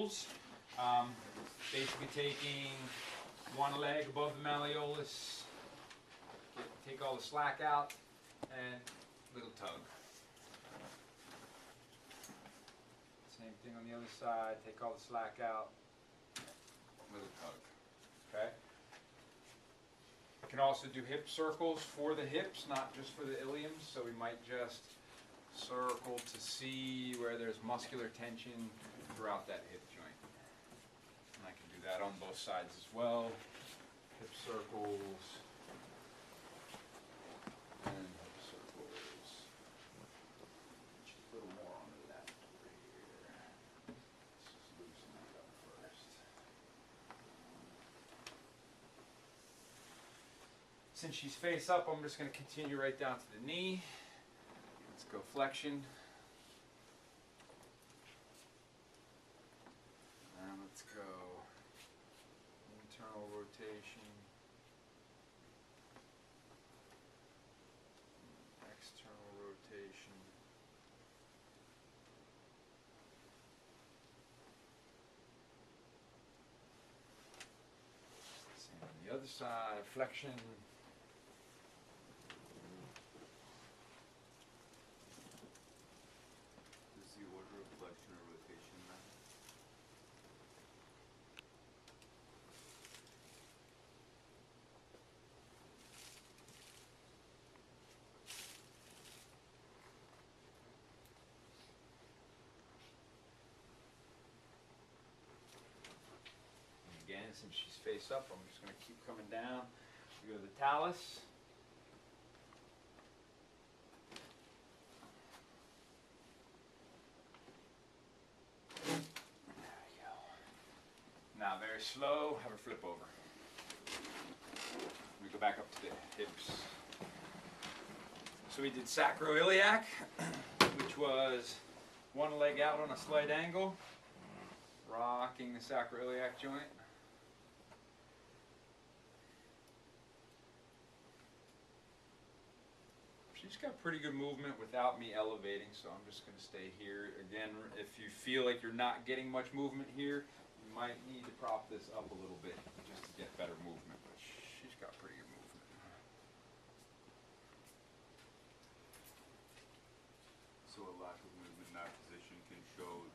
circles. Basically taking one leg above the malleolus, take all the slack out, and little tug. Same thing on the other side, take all the slack out, little tug. Okay? I can also do hip circles for the hips, not just for the iliums, so we might just circle to see where there's muscular tension throughout that hip joint. And I can do that on both sides as well. Hip circles and hip circles. Just a little more onto that over here. Let's just loosen that up first. Since she's face up, I'm just going to continue right down to the knee. Let's go flexion. And let's go internal rotation. External rotation. Same on the other side, flexion. Again, since she's face up, I'm just going to keep coming down. We go to the talus. There we go. Now, very slow, have a flip over. We go back up to the hips. So we did sacroiliac, which was one leg out on a slight angle, rocking the sacroiliac joint. She's got pretty good movement without me elevating, so I'm just going to stay here. Again, if you feel like you're not getting much movement here, you might need to prop this up a little bit just to get better movement, but she's got pretty good movement. So a lack of movement in that position can show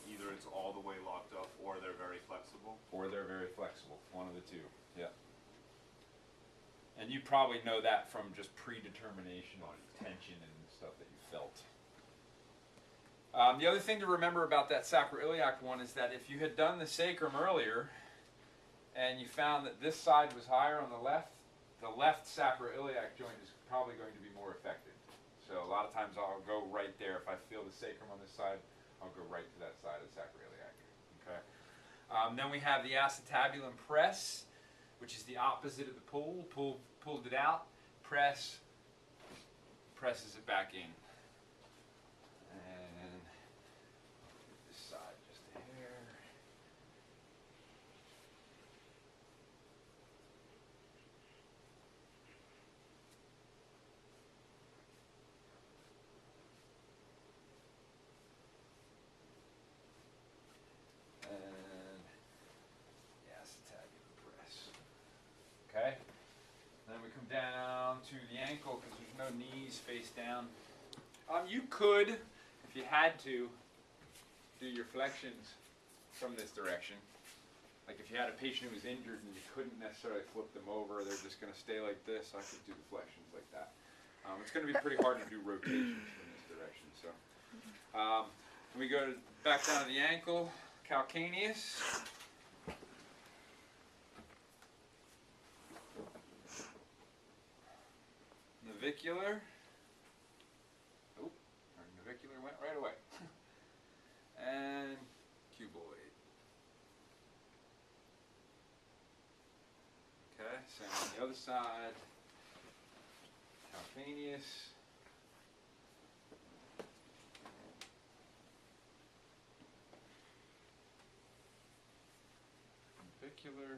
either it's all the way locked up or they're very flexible? Or they're very flexible, one of the two, yeah. And you probably know that from just predetermination on tension and stuff that you felt. The other thing to remember about that sacroiliac one is that if you had done the sacrum earlier and you found that this side was higher on the left sacroiliac joint is probably going to be more effective. So a lot of times I'll go right there. If I feel the sacrum on this side, I'll go right to that side of the sacroiliac. Okay. Then we have the acetabulum press, which is the opposite of the pull. Pulled it out, presses it back in. And this side just a hair. And the acetabulum press. Okay? Then we come down to the ankle because there's no knees face down. You could, if you had to, do your flexions from this direction. Like if you had a patient who was injured and you couldn't necessarily flip them over, they're just going to stay like this, I could do the flexions like that. It's going to be pretty hard to do rotations from this direction. So we go back down to the ankle, calcaneus. Navicular. Oh, our navicular went right away. And cuboid. Okay, same on the other side. Calcaneus. Navicular.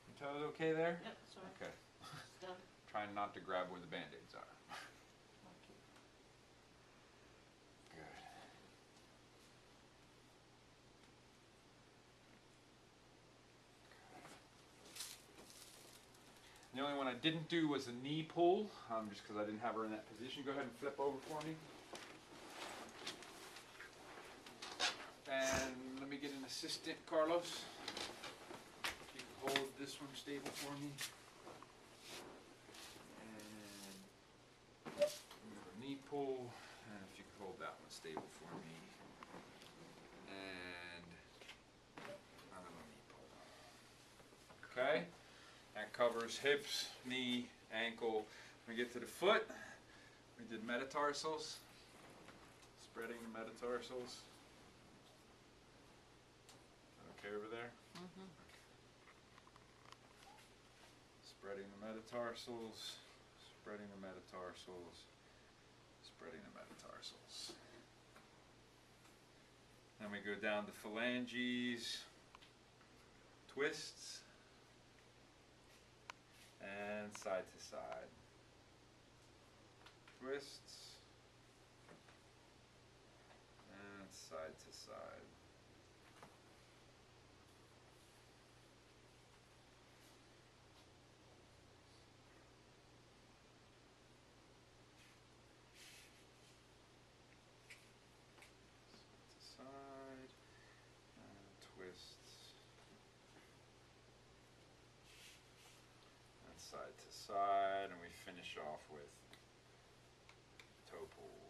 Your toes okay there? Yep, sorry. Okay. It's done. Trying not to grab where the band-aids are. Good. I didn't do was a knee pull, just because I didn't have her in that position. Go ahead and flip over for me. And let me get an assistant, Carlos. If you can hold this one stable for me. And another knee pull. And if you can hold that one stable for me. And another knee pull. Okay? That covers hips, knee, ankle. When we get to the foot, we did metatarsals. Spreading the metatarsals. Okay over there? Mm-hmm. Spreading the metatarsals, spreading the metatarsals, spreading the metatarsals. Then we go down to phalanges, twists, and side to side. Twists, and side to side. Side and twists and side to side, and we finish off with toe pull.